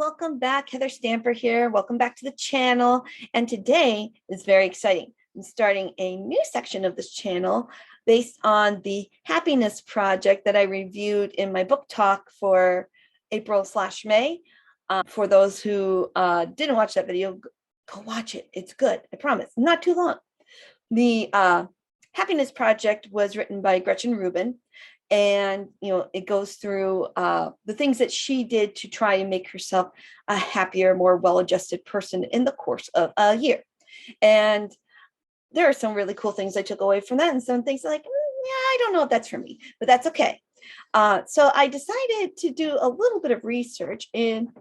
welcome back. Heather Stamper here. Welcome back to the channel. And today is very exciting. I'm starting a new section of this channel based on the happiness project that I reviewed in my book talk for April/May. For those who didn't watch that video, go watch it. It's good. I promise. Not too long. The happiness project was written by Gretchen Rubin. And, it goes through the things that she did to try and make herself a happier, more well-adjusted person in the course of a year. And there are some really cool things I took away from that, and some things like, I don't know if that's for me, but that's okay. So I decided to do a little bit of research and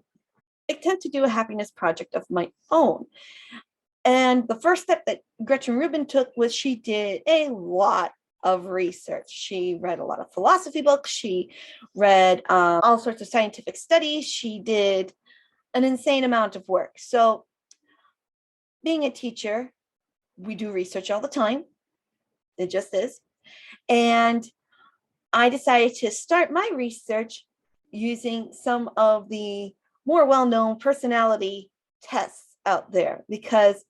attempt to do a happiness project of my own. And the first step that Gretchen Rubin took was she did a lot of research. She read a lot of philosophy books. She read all sorts of scientific studies. She did an insane amount of work. So being a teacher, we do research all the time. It just is. And I decided to start my research using some of the more well-known personality tests out there, because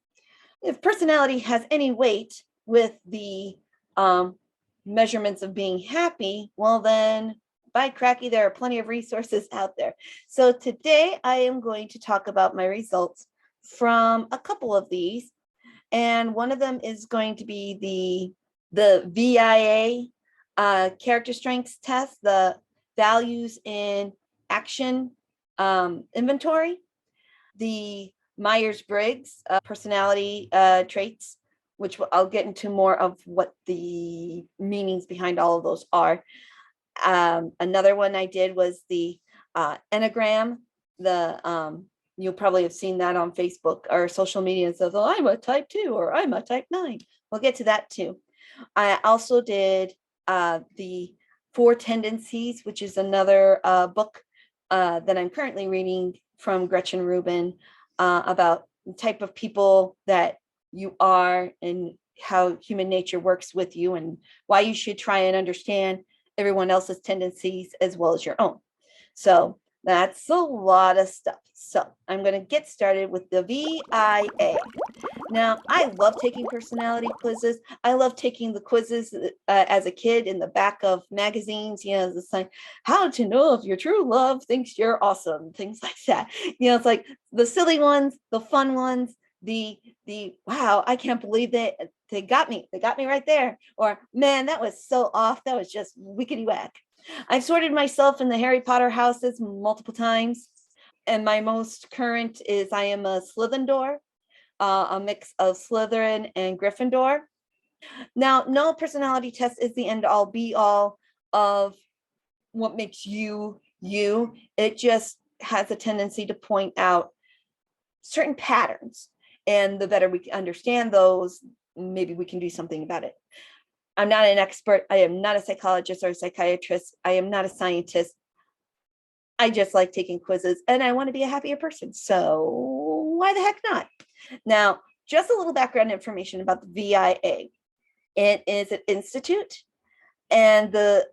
if personality has any weight with the measurements of being happy, well then, by cracky, there are plenty of resources out there. So today I am going to talk about my results from a couple of these. And one of them is going to be the VIA character strengths test, the values in action inventory, the myers-briggs personality traits, which I'll get into more of what the meanings behind all of those are. Another one I did was the Enneagram. You'll probably have seen that on Facebook or social media and says, oh, I'm a type 2 or I'm a type 9. We'll get to that too. I also did the 4 Tendencies, which is another book that I'm currently reading from Gretchen Rubin about the type of people that you are and how human nature works with you, and why you should try and understand everyone else's tendencies as well as your own. So that's a lot of stuff. So I'm going to get started with the VIA. Now, I love taking personality quizzes. I love taking the quizzes as a kid in the back of magazines, the sign, how to know if your true love thinks you're awesome, things like that. It's like the silly ones, the fun ones, the wow, I can't believe they got me right there, or man, that was so off, that was just wickety whack. I've sorted myself in the Harry Potter houses multiple times, and my most current is I am a Slytherin, a mix of Slytherin and Gryffindor. Now, no personality test is the end all be all of what makes you you. It just has a tendency to point out certain patterns, and the better we understand those, maybe we can do something about it. I'm not an expert. I am not a psychologist or a psychiatrist. I am not a scientist. I just like taking quizzes, and I want to be a happier person. So why the heck not? Now, just a little background information about the VIA. It is an institute, and the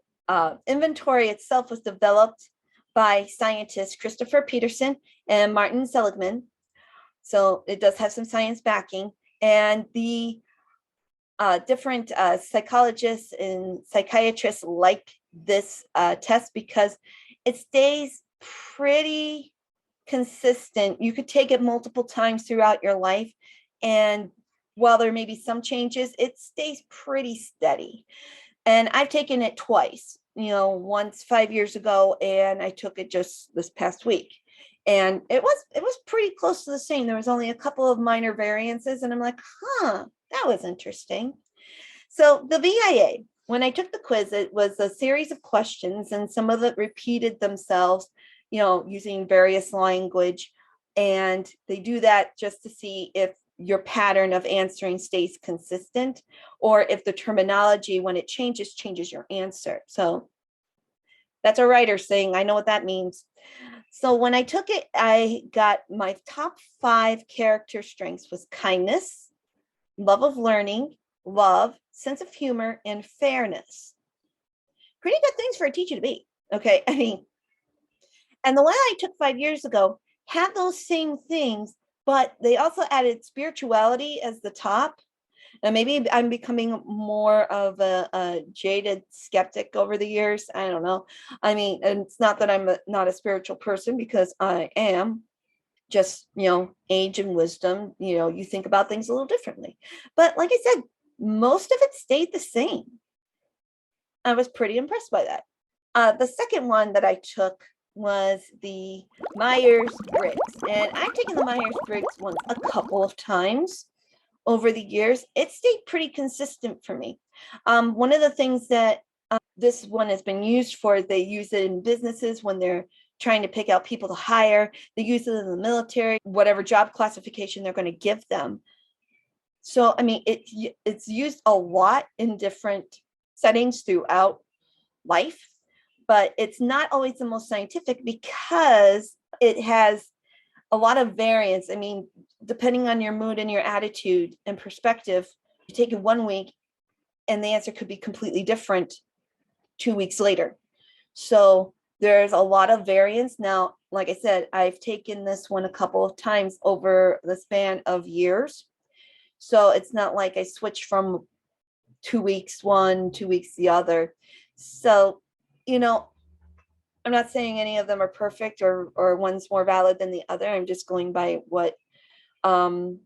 inventory itself was developed by scientists Christopher Peterson and Martin Seligman. So it does have some science backing, and the different psychologists and psychiatrists like this test because it stays pretty consistent. You could take it multiple times throughout your life, and while there may be some changes, it stays pretty steady. And I've taken it twice, once 5 years ago, and I took it just this past week. And it was pretty close to the same. There was only a couple of minor variances, and I'm like, that was interesting. So the VIA, when I took the quiz, it was a series of questions, and some of it repeated themselves, using various language. And they do that just to see if your pattern of answering stays consistent, or if the terminology, when it changes your answer. So that's a writer's thing. I know what that means. So when I took it, I got my top 5 character strengths was kindness, love of learning, love, sense of humor, and fairness. Pretty good things for a teacher to be. Okay. And the one I took 5 years ago have those same things, but they also added spirituality as the top. And maybe I'm becoming more of a jaded skeptic over the years. I don't know. I mean, and it's not that I'm not a spiritual person, because I am. Just, age and wisdom, you think about things a little differently. But like I said, most of it stayed the same. I was pretty impressed by that. The second one that I took was the Myers-Briggs. And I've taken the Myers-Briggs ones a couple of times over the years. It stayed pretty consistent for me. One of the things that this one has been used for, they use it in businesses when they're trying to pick out people to hire. They use it in the military, whatever job classification they're going to give them. So, I mean, it's used a lot in different settings throughout life, but it's not always the most scientific because it has a lot of variance. I mean, depending on your mood and your attitude and perspective, you take it 1 week and the answer could be completely different 2 weeks later. So there's a lot of variance. Now, like I said, I've taken this one a couple of times over the span of years. So it's not like I switched from 2 weeks one, 2 weeks the other. So, I'm not saying any of them are perfect or one's more valid than the other. I'm just going by what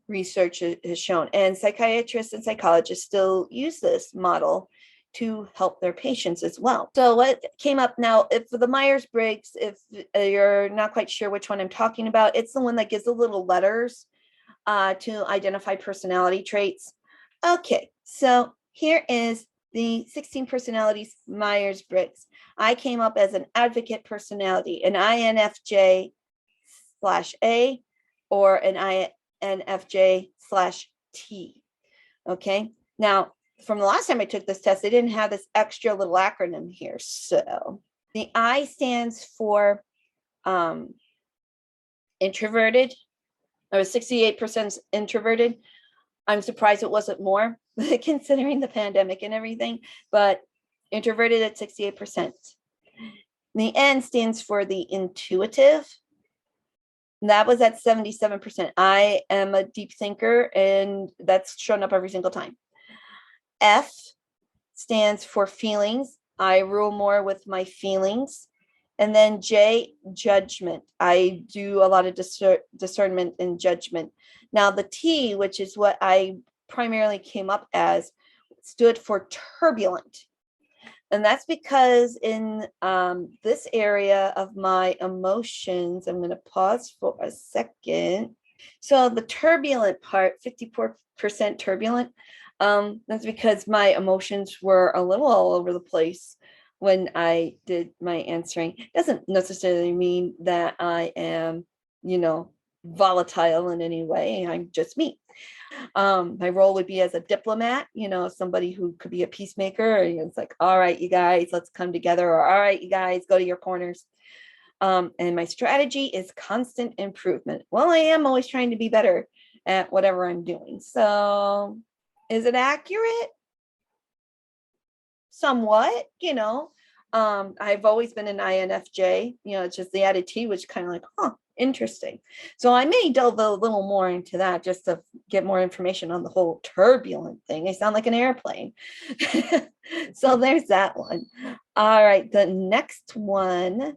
research has shown. And psychiatrists and psychologists still use this model to help their patients as well. So what came up now, if the Myers-Briggs, if you're not quite sure which one I'm talking about, it's the one that gives the little letters to identify personality traits. Okay, so here is the 16 personalities Myers-Briggs. I came up as an advocate personality, an INFJ/A or an INFJ/T. Okay, now from the last time I took this test, they didn't have this extra little acronym here. So the I stands for introverted. I was 68% introverted. I'm surprised it wasn't more considering the pandemic and everything, but introverted at 68%. The N stands for the intuitive. That was at 77%. I am a deep thinker, and that's shown up every single time. F stands for feelings. I rule more with my feelings. And then J, judgment. I do a lot of discernment and judgment. Now the T, which is what I primarily came up as, stood for turbulent. And that's because in this area of my emotions, I'm going to pause for a second. So the turbulent part, 54% turbulent, that's because my emotions were a little all over the place when I did my answering. It doesn't necessarily mean that I am, volatile in any way. I'm just me. My role would be as a diplomat, somebody who could be a peacemaker. It's like, all right, you guys, let's come together. Or all right, you guys, go to your corners. And my strategy is constant improvement. Well, I am always trying to be better at whatever I'm doing. So is it accurate? Somewhat, I've always been an INFJ, it's just the added T, which kind of like, interesting. So I may delve a little more into that just to get more information on the whole turbulent thing. I sound like an airplane. So there's that one. All right, the next one.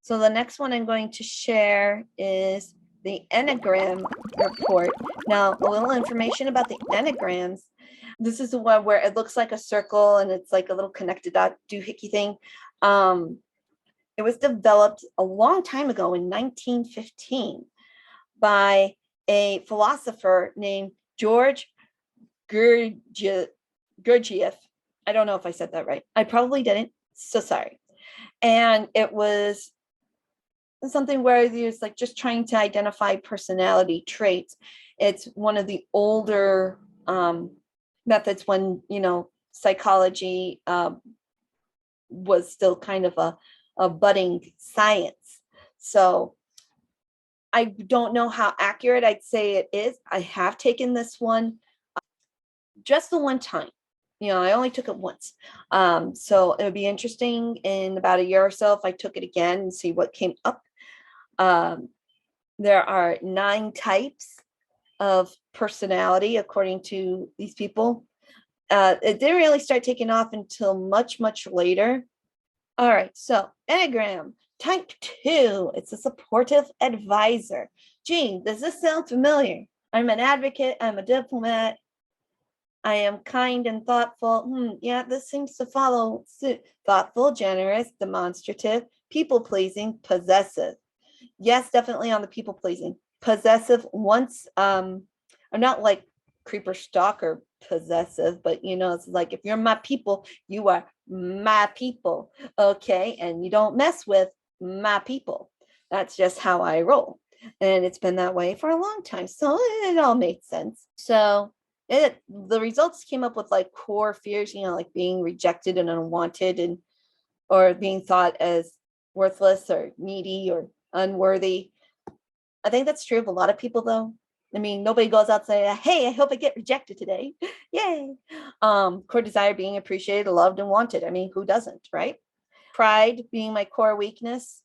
So the next one I'm going to share is the Enneagram report. Now, a little information about the Enneagrams. This is the one where it looks like a circle and it's like a little connected dot doohickey thing. It was developed a long time ago in 1915 by a philosopher named George Gurdjieff. I don't know if I said that right. I probably didn't. So sorry. And it was something where he was like just trying to identify personality traits. It's one of the older methods when, psychology was still kind of a budding science. So I don't know how accurate I'd say it is. I have taken this one just the one time. I only took it once. So it would be interesting in about a year or so if I took it again and see what came up. there are 9 types of personality, according to these people. It didn't really start taking off until much, much later. All right, so Enneagram type 2, it's a supportive advisor. Gee, does this sound familiar? I'm an advocate, I'm a diplomat, I am kind and thoughtful. Yeah, this seems to follow suit. Thoughtful, generous, demonstrative, people-pleasing, possessive. Yes, definitely on the people-pleasing. Possessive, once, I'm not like creeper stalker possessive, but it's like, if you're my people, you are my people. Okay. And you don't mess with my people. That's just how I roll. And it's been that way for a long time. So it all made sense. So the results came up with like core fears, like being rejected and unwanted, and or being thought as worthless or needy or unworthy. I think that's true of a lot of people, though. I mean, nobody goes out saying, hey, I hope I get rejected today. Yay. Core desire, being appreciated, loved, and wanted. I mean, who doesn't, right? Pride being my core weakness.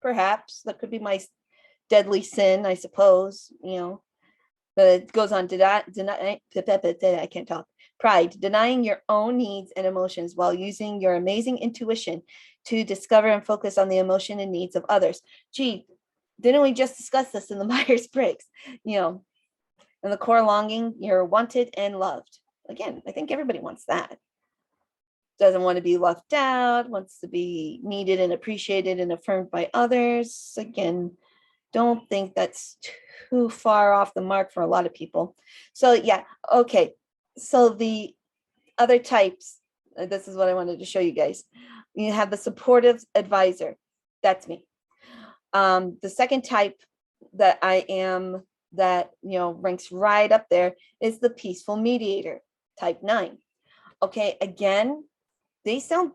Perhaps that could be my deadly sin, I suppose, but it goes on to I can't talk. Pride, denying your own needs and emotions while using your amazing intuition to discover and focus on the emotion and needs of others. Gee, didn't we just discuss this in the myers-briggs? And the core longing, you're wanted and loved. Again, I think everybody wants that. Doesn't want to be left out, wants to be needed and appreciated and affirmed by others. Again, don't think that's too far off the mark for a lot of people. So yeah, okay. So the other types, this is what I wanted to show you guys. You have the supportive advisor. That's me. The second type that I am, that ranks right up there, is the peaceful mediator, type 9. Okay, again, they sound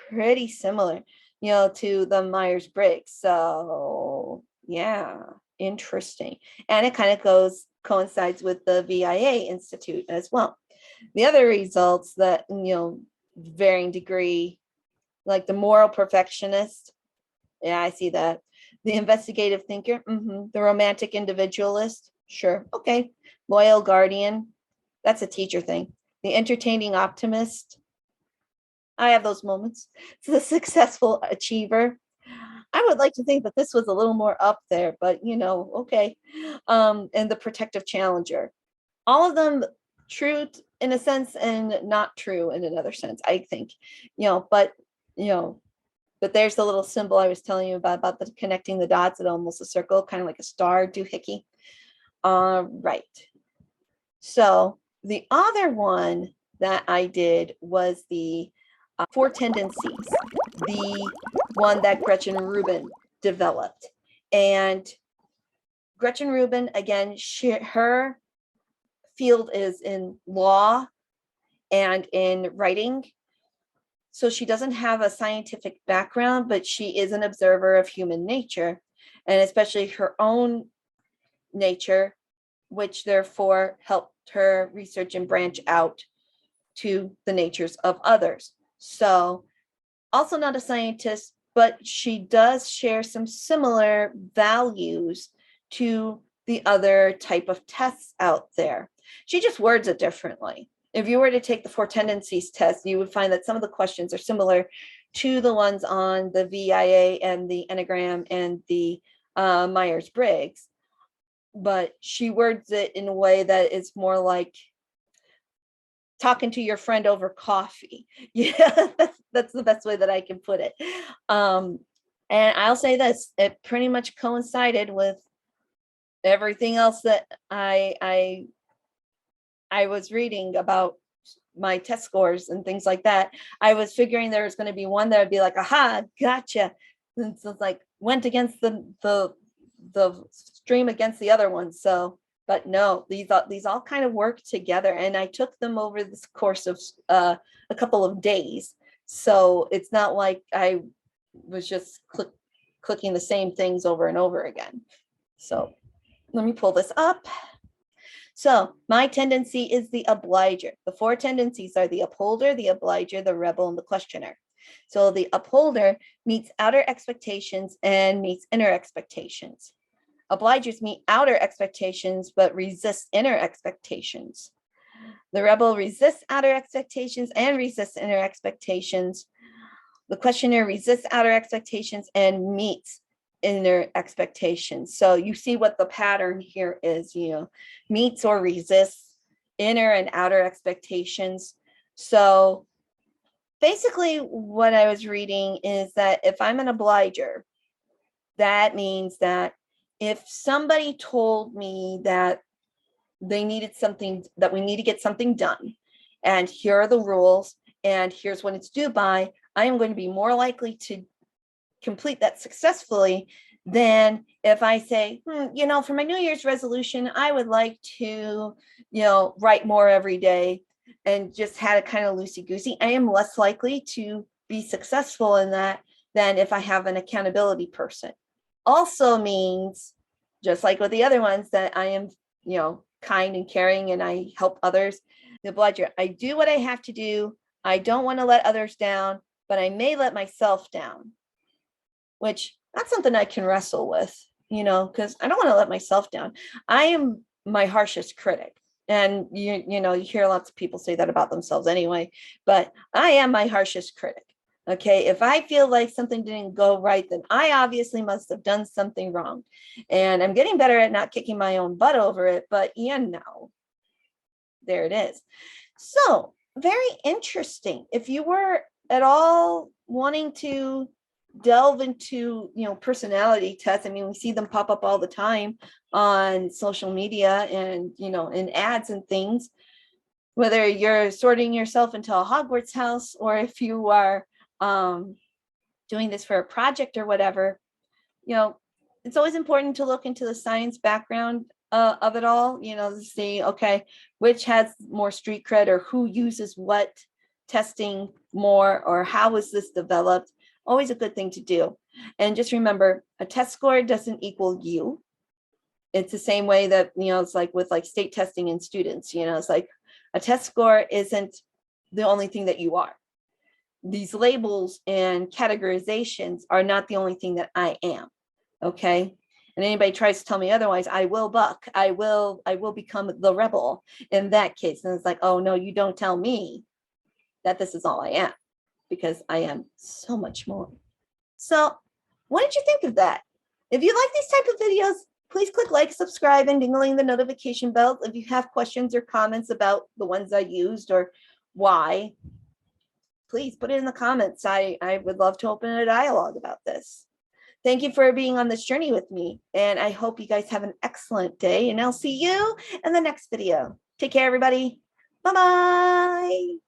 pretty similar, to the Myers-Briggs. So yeah, interesting. And it kind of coincides with the VIA Institute as well. The other results that, varying degree, like the moral perfectionist. Yeah, I see that. The investigative thinker. The romantic individualist. Sure. Okay. Loyal guardian. That's a teacher thing. The entertaining optimist. I have those moments. The successful achiever. I would like to think that this was a little more up there, but okay. And the protective challenger. All of them true in a sense and not true in another sense, I think. But but there's the little symbol I was telling you about the connecting the dots at almost a circle, kind of like a star doohickey. Right. So the other one that I did was the 4 tendencies, the one that Gretchen Rubin developed. And Gretchen Rubin, again, her field is in law and in writing. So she doesn't have a scientific background, but she is an observer of human nature, and especially her own nature, which therefore helped her research and branch out to the natures of others. So also not a scientist, but she does share some similar values to the other type of tests out there. She just words it differently. If you were to take the 4 tendencies test, you would find that some of the questions are similar to the ones on the VIA and the Enneagram and the Myers-Briggs, but she words it in a way that is more like talking to your friend over coffee. Yeah, that's the best way that I can put it. And I'll say this, it pretty much coincided with everything else that I was reading about my test scores and things like that. I was figuring there was going to be one that would be like, aha, gotcha. And so it's like went against the stream against the other one. So, but no, these all kind of work together, and I took them over this course of a couple of days. So it's not like I was just clicking the same things over and over again. So let me pull this up. So my tendency is the obliger. The 4 tendencies are the upholder, the obliger, the rebel, and the questioner. So the upholder meets outer expectations and meets inner expectations. Obligers meet outer expectations, but resist inner expectations. The rebel resists outer expectations and resists inner expectations. The questioner resists outer expectations and meets inner expectations. So you see what the pattern here is, meets or resists inner and outer expectations. So basically what I was reading is that if I'm an obliger, that means that if somebody told me that they needed something, that we need to get something done, and here are the rules, and here's when it's due by, I am going to be more likely to complete that successfully than if I say, for my New Year's resolution, I would like to, write more every day, and just had it kind of loosey-goosey. I am less likely to be successful in that than if I have an accountability person. Also means, just like with the other ones, that I am, kind and caring and I help others. The obliger, I do what I have to do. I don't want to let others down, but I may let myself down, which that's something I can wrestle with, because I don't want to let myself down. I am my harshest critic. And you hear lots of people say that about themselves anyway, but I am my harshest critic. Okay, if I feel like something didn't go right, then I obviously must have done something wrong. And I'm getting better at not kicking my own butt over it, but there it is. So very interesting. If you were at all wanting to delve into, personality tests, I mean, we see them pop up all the time on social media and, in ads and things, whether you're sorting yourself into a Hogwarts house or if you are doing this for a project or whatever, it's always important to look into the science background of it all, to see, okay, which has more street cred or who uses what testing more or how was this developed. Always a good thing to do. And just remember, a test score doesn't equal you. It's the same way that, it's like with like state testing and students, it's like a test score isn't the only thing that you are. These labels and categorizations are not the only thing that I am. Okay. And anybody tries to tell me otherwise, I will buck. I will become the rebel in that case. And it's like, oh no, you don't tell me that this is all I am, because I am so much more. So what did you think of that? If you like these type of videos, please click like, subscribe, and dingling the notification bell. If you have questions or comments about the ones I used or why, please put it in the comments. I would love to open a dialogue about this. Thank you for being on this journey with me. And I hope you guys have an excellent day. And I'll see you in the next video. Take care, everybody. Bye-bye.